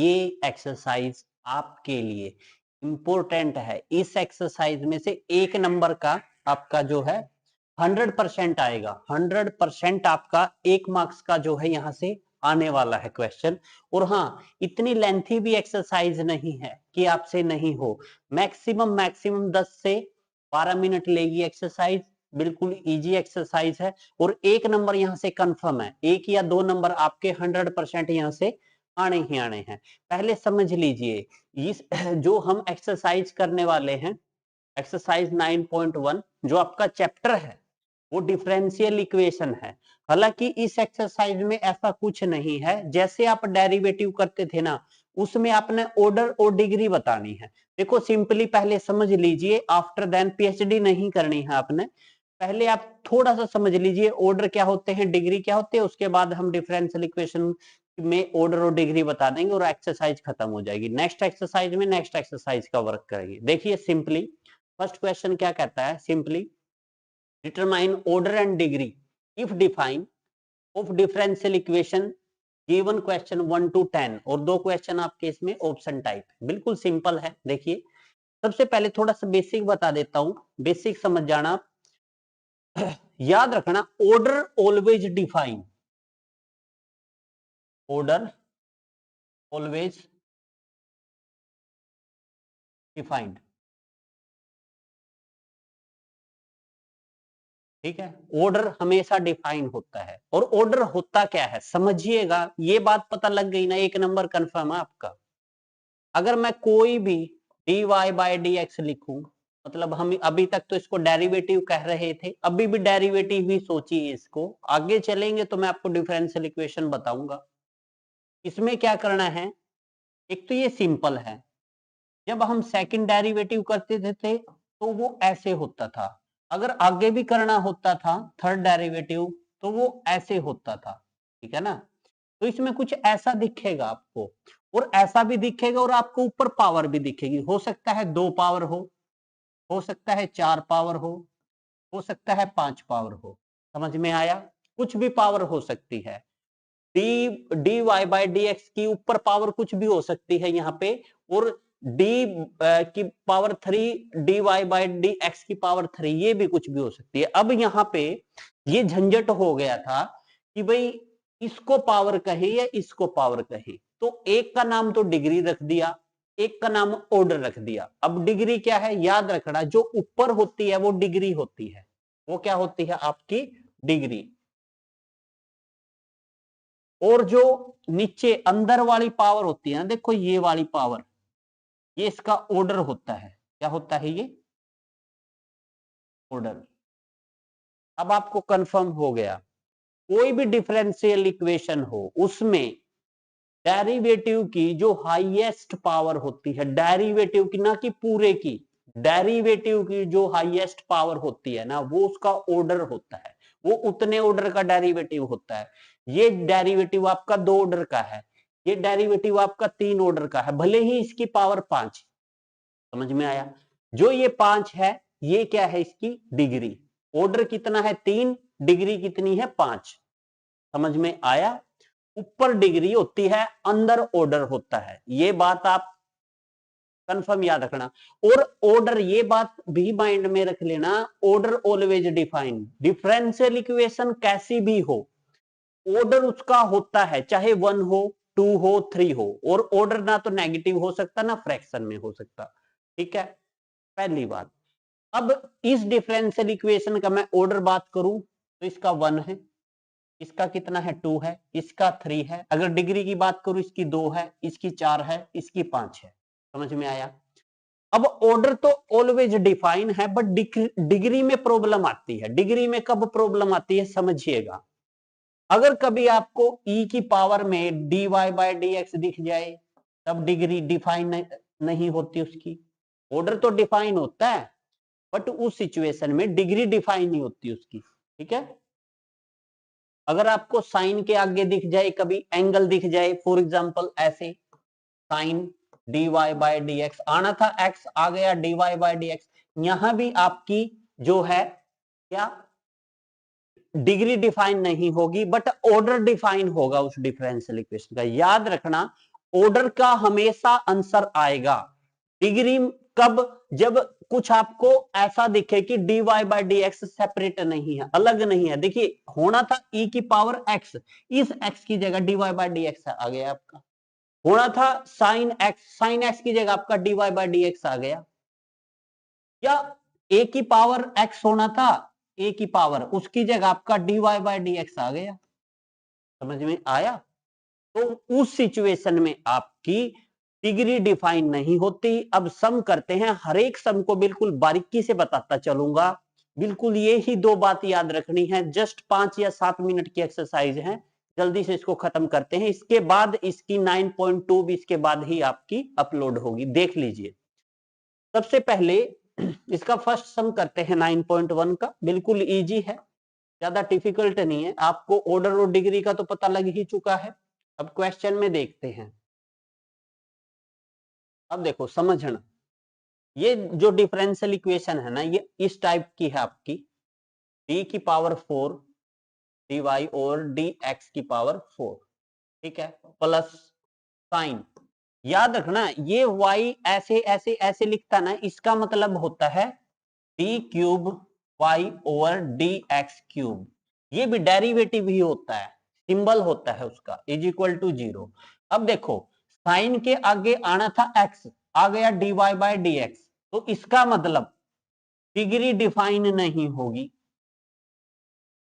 ये एक्सरसाइज आपके लिए इंपॉर्टेंट है। इस एक्सरसाइज में से एक नंबर का आपका जो है 100% आएगा। 100% आपका 1 मार्क्स का जो है यहां से आने वाला है क्वेश्चन। और हाँ, इतनी लेंथी भी एक्सरसाइज नहीं है कि आपसे नहीं हो। मैक्सिमम 10 से 12 मिनट लेगी एक्सरसाइज। बिल्कुल इजी एक्सरसाइज है और 1 नंबर यहां से कंफर्म है। 1 या 2 नंबर आपके 100% यहां से आने ही आने हैं। पहले समझ लीजिए, इस जो हम एक्सरसाइज करने वाले हैं, एक्सरसाइज 9.1 जो आपका चैप्टर है वो डिफरेंशियल इक्वेशन है। हालांकि इस एक्सरसाइज में ऐसा कुछ नहीं है, जैसे आप डेरिवेटिव करते थे ना, उसमें आपने ऑर्डर और डिग्री बतानी है। देखो सिंपली पहले समझ लीजिए, आफ्टर देन पीएचडी नहीं करनी है आपने। पहले आप थोड़ा सा समझ लीजिए ऑर्डर क्या होते हैं, डिग्री क्या होते हैं, उसके बाद हम डिफरेंशियल इक्वेशन में ऑर्डर और डिग्री बता देंगे और एक्सरसाइज खत्म हो जाएगी। नेक्स्ट एक्सरसाइज में नेक्स्ट एक्सरसाइज का वर्क करेंगे। देखिए सिंपली फर्स्ट क्वेश्चन क्या कहता है, simply determine order and degree if define of differential equation given question 1 to 10। और 2 क्वेश्चन आपके इसमें ऑप्शन टाइप है। बिल्कुल सिंपल है। देखिए सबसे पहले थोड़ा सा बेसिक बता देता हूं, बेसिक समझ जाना। याद रखना, order always define, order always defined. ठीक है, ऑर्डर हमेशा डिफाइन होता है। और ऑर्डर होता क्या है समझिएगा, ये बात पता लग गई ना, 1 नंबर कंफर्म है आपका। अगर मैं कोई भी dy बाय dx लिखूं, मतलब हम अभी तक तो इसको डेरिवेटिव कह रहे थे, अभी भी डेरिवेटिव ही सोचिए इसको। आगे चलेंगे तो मैं आपको डिफरेंशियल इक्वेशन बताऊंगा। इसमें क्या करना है, एक तो ये सिंपल है। जब हम सेकंड डेरिवेटिव करते थे तो वो ऐसे होता था। अगर आगे भी करना होता था थर्ड डेरिवेटिव तो वो ऐसे होता था। ठीक है ना। तो इसमें कुछ ऐसा दिखेगा आपको, और ऐसा भी दिखेगा, और आपको ऊपर पावर भी दिखेगी। हो सकता है 2 पावर हो सकता है 4 पावर हो सकता है 5 पावर हो। समझ में आया? कुछ भी पावर हो सकती है। D Y by D x की ऊपर पावर कुछ भी हो सकती है यहाँ पे, और डी की power 3 D Y by D x की पावर 3 ये भी कुछ भी हो सकती है। अब यहाँ पे ये झंझट हो गया था कि भाई इसको पावर कहे या इसको पावर कहे, तो एक का नाम तो डिग्री रख दिया, एक का नाम ऑर्डर रख दिया। अब डिग्री क्या है याद रखना, जो ऊपर होती है वो डिग्री होती है। वो क्या होती है आपकी डिग्री। और जो नीचे अंदर वाली पावर होती है ना, देखो ये वाली पावर, ये इसका ऑर्डर होता है। क्या होता है ये? ऑर्डर। अब आपको कंफर्म हो गया, कोई भी डिफरेंशियल इक्वेशन हो उसमें डेरिवेटिव की जो हाईएस्ट पावर होती है, डेरिवेटिव की ना कि पूरे की, डेरिवेटिव की जो हाईएस्ट पावर होती है ना वो उसका ऑर्डर होता है। वो उतने ऑर्डर का डेरिवेटिव होता है। ये डेरिवेटिव आपका 2 ऑर्डर का है, ये डेरिवेटिव आपका 3 ऑर्डर का है, भले ही इसकी पावर 5। समझ में आया? जो ये 5 है ये क्या है, इसकी डिग्री। ऑर्डर कितना है 3, डिग्री कितनी है 5। समझ में आया? ऊपर डिग्री होती है, अंदर ऑर्डर होता है। ये बात आप कंफर्म याद रखना। और ऑर्डर, ये बात भी माइंड में रख लेना, order always defined. Differential equation कैसी भी हो, ऑर्डर उसका होता है, चाहे 1 हो 2 हो 3 हो। और ऑर्डर ना तो नेगेटिव हो सकता ना फ्रैक्शन में हो सकता। ठीक है, पहली बात। अब इस डिफरेंशियल इक्वेशन का मैं ऑर्डर बात करूं तो इसका 1 है, इसका कितना है 2 है, इसका 3 है। अगर डिग्री की बात करूं इसकी 2 है, इसकी 4 है, इसकी 5 है। समझ में आया? अब ऑर्डर तो ऑलवेज डिफाइन है, बट डिग्री में प्रॉब्लम आती है। डिग्री में कब प्रॉब्लम आती है समझिएगा, अगर कभी आपको e की पावर में dy बाय dx दिख जाए तब डिग्री डिफाइन नहीं होती उसकी। ऑर्डर तो डिफाइन होता है बट उस सिचुएशन में डिग्री डिफाइन नहीं होती उसकी। ठीक है, अगर आपको साइन के आगे दिख जाए, कभी एंगल दिख जाए, फॉर एग्जांपल ऐसे साइन dy बाय dx आना था, x आ गया dy बाय dx। यहां भी आपकी जो है क्या, डिग्री डिफाइन नहीं होगी बट ऑर्डर डिफाइन होगा उस डिफरेंशियल इक्वेशन का। याद रखना, ऑर्डर का हमेशा आंसर आएगा। डिग्री कब, जब कुछ आपको ऐसा दिखे कि dy by D x separate नहीं है, अलग नहीं है। देखिए होना था e की पावर x, इस x की जगह dy बाई डी एक्स आ गया आपका। होना था साइन x की जगह आपका dy बाई डी एक्स आ गया। या a की पावर x होना था, a की पावर, उसकी जगह आपका dy बाई डी एक्स आ गया। समझ में आया? तो उस सिचुएशन में आपकी डिग्री डिफाइन नहीं होती। अब सम करते हैं, हर एक सम को बिल्कुल बारीकी से बताता चलूंगा। बिल्कुल ये ही दो बात याद रखनी है। जस्ट 5 या 7 मिनट की एक्सरसाइज है, जल्दी से इसको खत्म करते हैं। इसके बाद इसकी 9.2 भी इसके बाद ही आपकी अपलोड होगी, देख लीजिए। सबसे पहले इसका फर्स्ट सम करते हैं 9.1 का। बिल्कुल इजी है, ज्यादा डिफिकल्ट नहीं है। आपको ऑर्डर और डिग्री का तो पता लग ही चुका है। अब क्वेश्चन में देखते हैं। अब देखो समझना, ये जो डिफरेंशियल इक्वेशन है ना, ये इस टाइप की है आपकी, डी की पावर 4 dy और dx की पावर 4, ठीक है, प्लस साइन। याद रखना ये y ऐसे ऐसे ऐसे लिखता ना, इसका मतलब होता है D cube y over D x cube. ये भी डेरिवेटिव ही होता है, सिंबल होता है उसका, इज इक्वल टू 0। अब देखो साइन के आगे आना था x, आ गया dy बाई डी एक्स, तो इसका मतलब डिग्री डिफाइन नहीं होगी,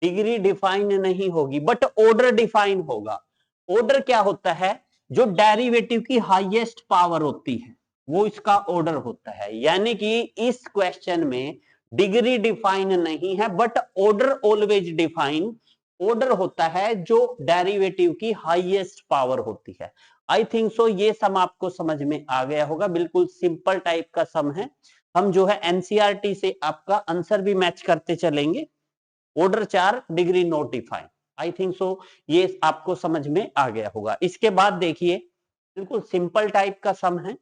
डिग्री डिफाइन नहीं होगी, बट ऑर्डर डिफाइन होगा। ऑर्डर क्या होता है? जो डेरिवेटिव की हाईएस्ट पावर होती है वो इसका ऑर्डर होता है। यानी कि इस क्वेश्चन में डिग्री डिफाइन नहीं है, but order always define. Order होता है जो डेरिवेटिव की हाईएस्ट पावर होती है। आई थिंक सो ये सम आपको समझ में आ गया होगा। बिल्कुल सिंपल टाइप का सम है। हम जो है एनसीईआरटी से आपका आंसर भी मैच करते चलेंगे। Order 4, degree not define. I think so ये आपको समझ में आ गया होगा। इसके बाद देखिए बिल्कुल सिंपल टाइप का सम है।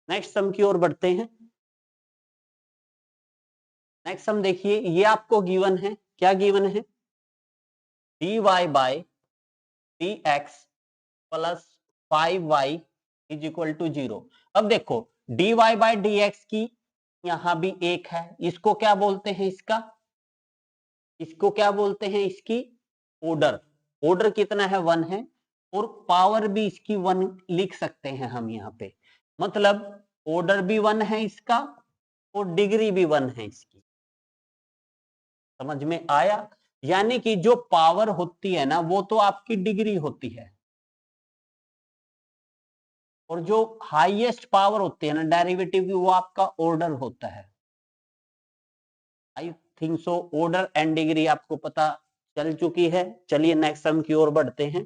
नेक्स्ट सम की ओर बढ़ते हैं। नेक्स्ट सम देखिए, ये आपको गिवन है, क्या गिवन है? dy by D x plus 5y is equal to 0। अब देखो dy बाई डी एक्स की यहां भी एक है, इसको क्या बोलते हैं? इसको क्या बोलते हैं? इसकी ऑर्डर। ऑर्डर कितना है? 1 है। और पावर भी इसकी 1 लिख सकते हैं हम यहाँ पे। मतलब ऑर्डर भी 1 है इसका और डिग्री भी 1 है इसकी। समझ में आया? यानी कि जो पावर होती है ना वो तो आपकी डिग्री होती है, और जो हाईएस्ट पावर होती है ना डेरिवेटिव की, वो आपका ऑर्डर होता है। I think so order and degree आपको पता चल चुकी है। चलिए नेक्स्ट सम की ओर बढ़ते हैं।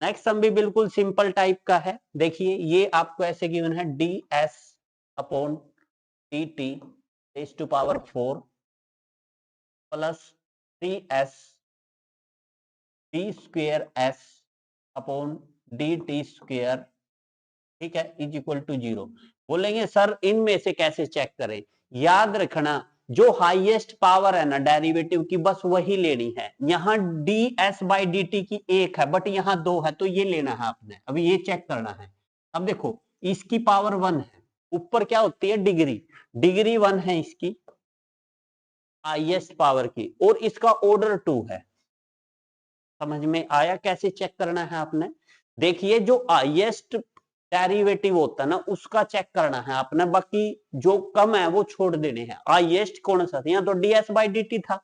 नेक्स्ट सम भी बिल्कुल सिंपल टाइप का है। देखिए ये आपको ऐसे गिवन है, D S upon D T raise to power 4 plus 3s D square S upon D T square, ठीक है, इज इक्वल टू 0। बोलेंगे सर इनमें से कैसे चेक करें? याद रखना जो हाईएस्ट पावर है ना डेरिवेटिव की, बस वही लेनी है। यहां D S by D T की 1 है, बट यहां 2 है, तो ये लेना है आपने। अभी ये चेक करना है। अब देखो इसकी पावर 1 है, ऊपर क्या होती है? डिग्री। डिग्री 1 है इसकी हाईएस्ट पावर की, और इसका ऑर्डर 2 है। समझ में आया कैसे चेक करना है आपने? देखिए जो हाईएस्ट डेरिवेटिव होता है ना उसका चेक करना है आपने, बाकी जो कम है वो छोड़ देने हैं। हाईएस्ट कौन सा था? यहाँ तो D S by D T था,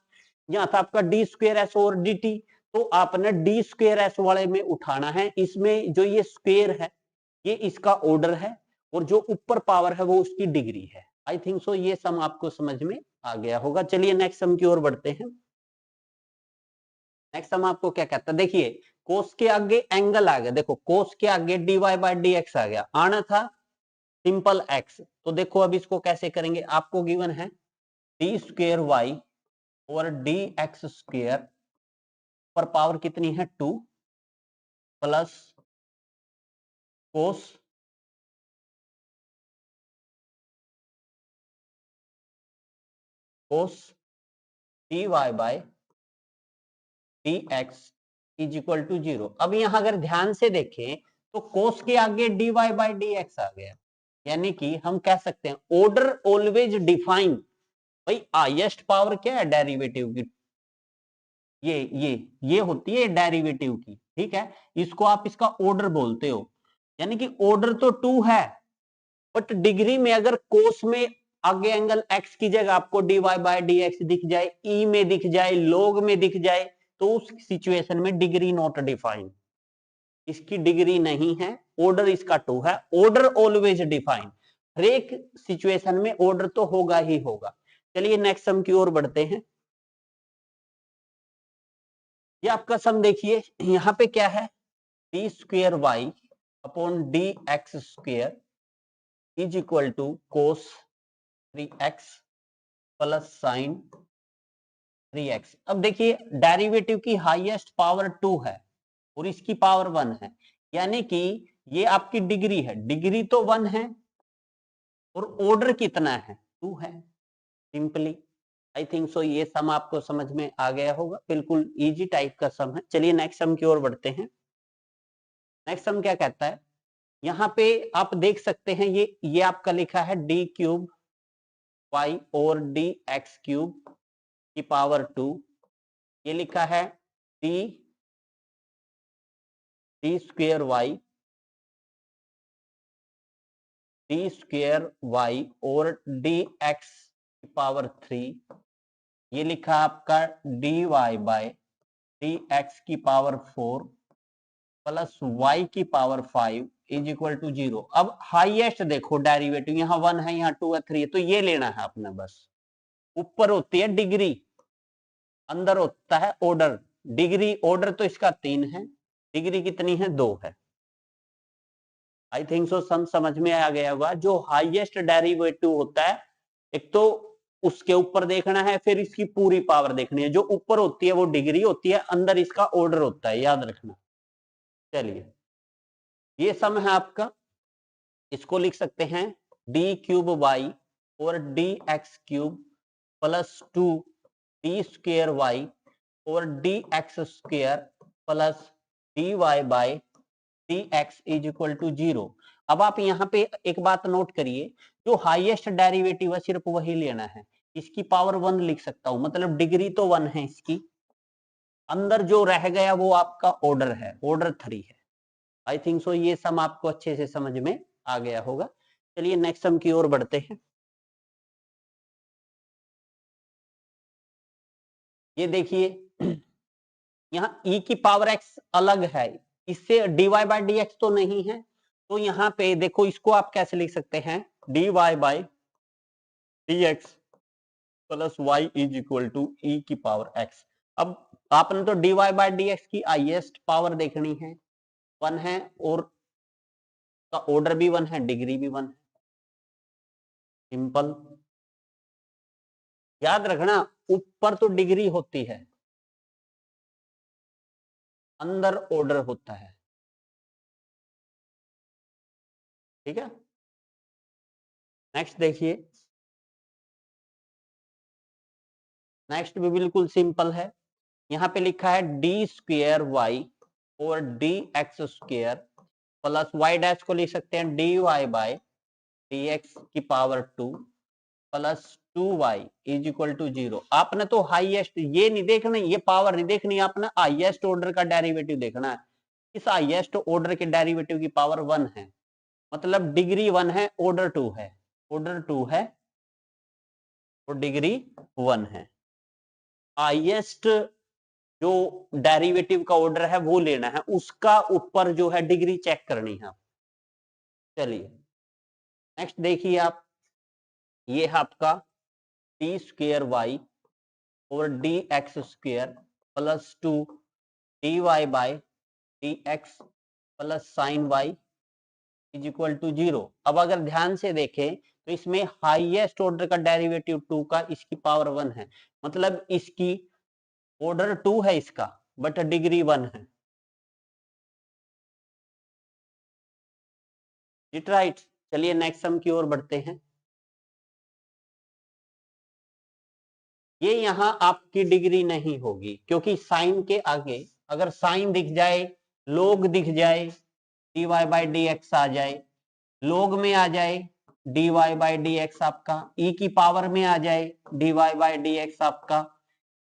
यहाँ था आपका डी स्क्वेयर एस और डी टी, तो आपने डी स्क्वेयर एस वाले में उठाना है। इसमें जो ये स्क्वेयर है ये इसका ऑर्डर है, और जो ऊपर पावर है वो उसकी डिग्री है। आई थिंक सो ये सम आपको समझ में आ गया होगा। चलिए नेक्स्ट सम की ओर बढ़ते हैं। नेक्स्ट हम आपको क्या कहता है? देखिए कोस के आगे एंगल आ गया। देखो कोस के आगे d Y by D x आ गया, आना था सिंपल एक्स। तो देखो अब इसको कैसे करेंगे? आपको गिवन है डी स्क्वेयर वाई और डी एक्स स्क्वेयर पर पावर कितनी है? 2 plus cos cos D Y by D x is equal to 0। अब यहां अगर ध्यान से देखें तो कोस के आगे dy बाई dx आ गया, यानी कि हम कह सकते हैं ऑर्डर ऑलवेज डिफाइन। भाई हाईएस्ट पावर क्या है डेरिवेटिव की, ये होती है डेरिवेटिव की, ठीक है, इसको आप इसका ऑर्डर बोलते हो, यानी कि ऑर्डर तो 2 है, बट डिग्री में अगर कोस में आगे एंगल x की जगह आपको dy बाई dx दिख जाए, e में दिख जाए, log में दिख जाए, तो उस सिचुएशन में डिग्री नॉट डिफाइन, इसकी डिग्री नहीं है, ऑर्डर इसका 2 है, ऑर्डर ऑलवेज डिफाइन, हर एक सिचुएशन में ऑर्डर तो होगा ही होगा। चलिए नेक्स्ट सम की ओर बढ़ते हैं। ये आपका सम देखिए, यहां पे क्या है, D square Y upon D x square is equal to cos 3x plus sine 3x। अब देखिए डेरिवेटिव की हाईएस्ट पावर 2 है और इसकी पावर 1 है, यानी कि ये आपकी डिग्री है, डिग्री तो 1 है और ऑर्डर कितना है, 2 है। सिंपली आई थिंक सो ये सम आपको समझ में आ गया होगा, बिल्कुल इजी टाइप का सम है। चलिए नेक्स्ट सम की ओर बढ़ते हैं। नेक्स्ट सम क्या कहता है, यहाँ पे आप देख सकते हैं ये आपका लिखा है डी क्यूब वाई और डी एक्स क्यूब की पावर 2, ये लिखा है D square Y, D square Y और डी एक्स की पावर 3, ये लिखा आपका D Y by D x की पावर 4 प्लस वाई की पावर 5 इज इक्वल टू 0। अब हाईएस्ट देखो डेरिवेटिव, यहाँ 1 है, यहाँ 2 है, 3 है, तो ये लेना है आपने बस। ऊपर होती है डिग्री, अंदर होता है ऑर्डर। डिग्री ऑर्डर तो इसका 3 है, डिग्री कितनी है, 2 है। आई थिंक सो सम समझ में आ गया होगा। जो हाईएस्ट डेरिवेटिव होता है, एक तो उसके ऊपर देखना है, फिर इसकी पूरी पावर देखनी है। जो ऊपर होती है वो डिग्री होती है, अंदर इसका ऑर्डर होता है, याद रखना। चलिए ये सम है आपका, इसको लिख सकते हैं डी क्यूब वाई और D x cube plus 2 d square Y और D x square plus d Y by D x is equal to 0। अब आप यहाँ पे एक बात नोट करिए, जो हाईएस्ट डेरिवेटिव है सिर्फ वही लेना है, इसकी पावर 1 लिख सकता हूं, मतलब डिग्री तो 1 है इसकी, अंदर जो रह गया वो आपका ऑर्डर है, ऑर्डर 3 है। आई थिंक सो ये सम आपको अच्छे से समझ में आ गया होगा। चलिए नेक्स्ट सम की ओर बढ़ते हैं। ये देखिए यहाँ e की पावर x अलग है, इससे dy बाई डी एक्स तो नहीं है, तो यहाँ पे देखो इसको आप कैसे लिख सकते हैं, dy by D x plus y is equal to e की पावर x। अब आपने तो dy बाई डी एक्स की हाईएस्ट पावर देखनी है, 1 है और का ऑर्डर भी 1 है, डिग्री भी 1 है। सिंपल, याद रखना ऊपर तो डिग्री होती है, अंदर ऑर्डर होता है, ठीक है। नेक्स्ट देखिए, नेक्स्ट भी बिल्कुल सिंपल है। यहाँ पे लिखा है डी स्क्वेयर वाई और D x square plus y dash को लिख सकते हैं d Y by D x की power 2 plus 2y is equal to 0। आपने तो हाईएस्ट ये नहीं देखना, ये पावर नहीं देखनी, आपने हाईएस्ट ऑर्डर का डेरिवेटिव देखना है। इस हाईएस्ट ऑर्डर के डेरिवेटिव की पावर 1 है, मतलब डिग्री 1 है, ऑर्डर 2 है, ऑर्डर 2 है और डिग्री 1 है। हाईएस्ट जो डेरिवेटिव का ऑर्डर है वो लेना है, उसका ऊपर जो है डिग्री चेक करनी है। चलिए नेक्स्ट देखिए आप, ये है आपका डी स्क्वेयर वाई और D x square plus 2 D Y by D x plus sine Y is equal to 0। अब अगर ध्यान से देखें तो इसमें हाईएस्ट ऑर्डर का डेरिवेटिव 2 का, इसकी पावर 1 है, मतलब इसकी ऑर्डर 2 है इसका, बट डिग्री 1 है। It right. चलिए नेक्स्ट सम की ओर बढ़ते हैं। ये यहां आपकी डिग्री नहीं होगी, क्योंकि साइन के आगे अगर साइन दिख जाए, लोग दिख जाए, dy बाई डी एक्स आ जाए, log में आ जाए dy बाई डी एक्स आपका, e की पावर में आ जाए dy बाई डी एक्स आपका,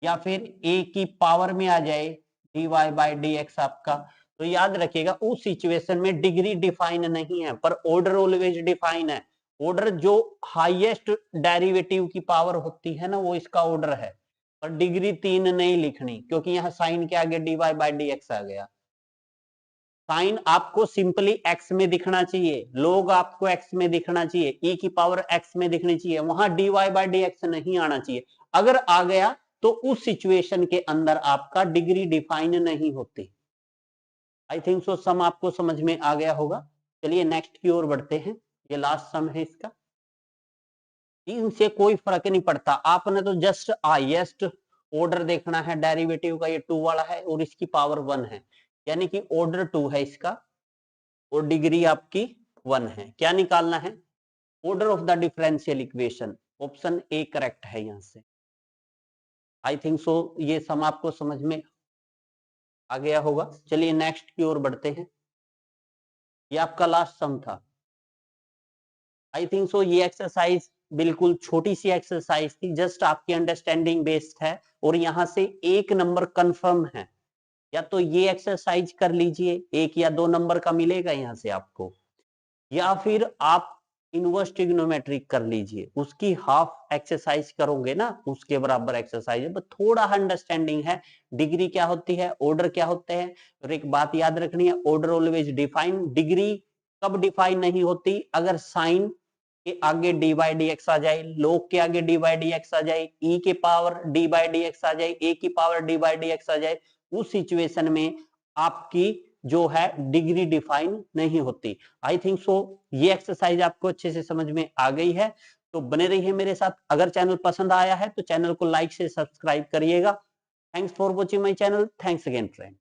या फिर a की पावर में आ जाए dy बाई डी एक्स आपका। तो याद रखिएगा उस सिचुएशन में डिग्री डिफाइन नहीं है, पर ऑर्डर ऑलवेज डिफाइन है। ऑर्डर जो हाईएस्ट डेरिवेटिव की पावर होती है ना, वो इसका ऑर्डर है, पर डिग्री 3 नहीं लिखनी, क्योंकि यहाँ साइन के आगे dy बाई डी एक्स आ गया। साइन आपको सिंपली एक्स में दिखना चाहिए, लोग आपको एक्स में दिखना चाहिए, e की पावर एक्स में दिखनी चाहिए, वहां dy बाई डी एक्स नहीं आना चाहिए। अगर आ गया तो उस सिचुएशन के अंदर आपका डिग्री डिफाइन नहीं होती। आई थिंक सो सम आपको समझ में आ गया होगा। चलिए नेक्स्ट की ओर बढ़ते हैं, ये लास्ट सम है इसका। इनसे कोई फर्क नहीं पड़ता, आपने तो जस्ट हाईएस्ट ऑर्डर देखना है डेरिवेटिव का, ये 2 वाला है और इसकी पावर 1 है, यानी कि ऑर्डर 2 है इसका और डिग्री आपकी 1 है। क्या निकालना है? Order of the differential equation. Option A correct है यहां से। आई थिंक सो ये सम आपको समझ में आ गया होगा। चलिए नेक्स्ट की ओर बढ़ते हैं, ये आपका लास्ट सम था। आई थिंक सो ये एक्सरसाइज बिल्कुल छोटी सी एक्सरसाइज थी, जस्ट आपकी अंडरस्टैंडिंग बेस्ड है, और यहां से 1 नंबर कंफर्म है। या तो ये एक्सरसाइज कर लीजिए, 1 या 2 नंबर का मिलेगा यहां से आपको, या फिर आप इनवर्स ट्रिग्नोमेट्री कर लीजिए, उसकी हाफ एक्सरसाइज करोगे ना, उसके बराबर एक्सरसाइज है, थोड़ा अंडरस्टैंडिंग है डिग्री क्या होती है, ऑर्डर क्या होते हैं। और एक बात याद रखनी है, ऑर्डर ऑलवेज डिफाइन। डिग्री कब डिफाइन नहीं होती? अगर साइन के आगे डी बाई डी एक्स आ जाए, लोग के आगे डी बाई डी एक्स आ जाए, ई के power D by D x आ जाए, ए की power D by D x आ जाए, उस सिचुएशन में आपकी जो है डिग्री डिफाइन नहीं होती। आई थिंक सो ये एक्सरसाइज आपको अच्छे से समझ में आ गई है, तो बने रहिए मेरे साथ। अगर चैनल पसंद आया है तो चैनल को लाइक से सब्सक्राइब करिएगा। Thanks for watching my channel. Thanks again friend.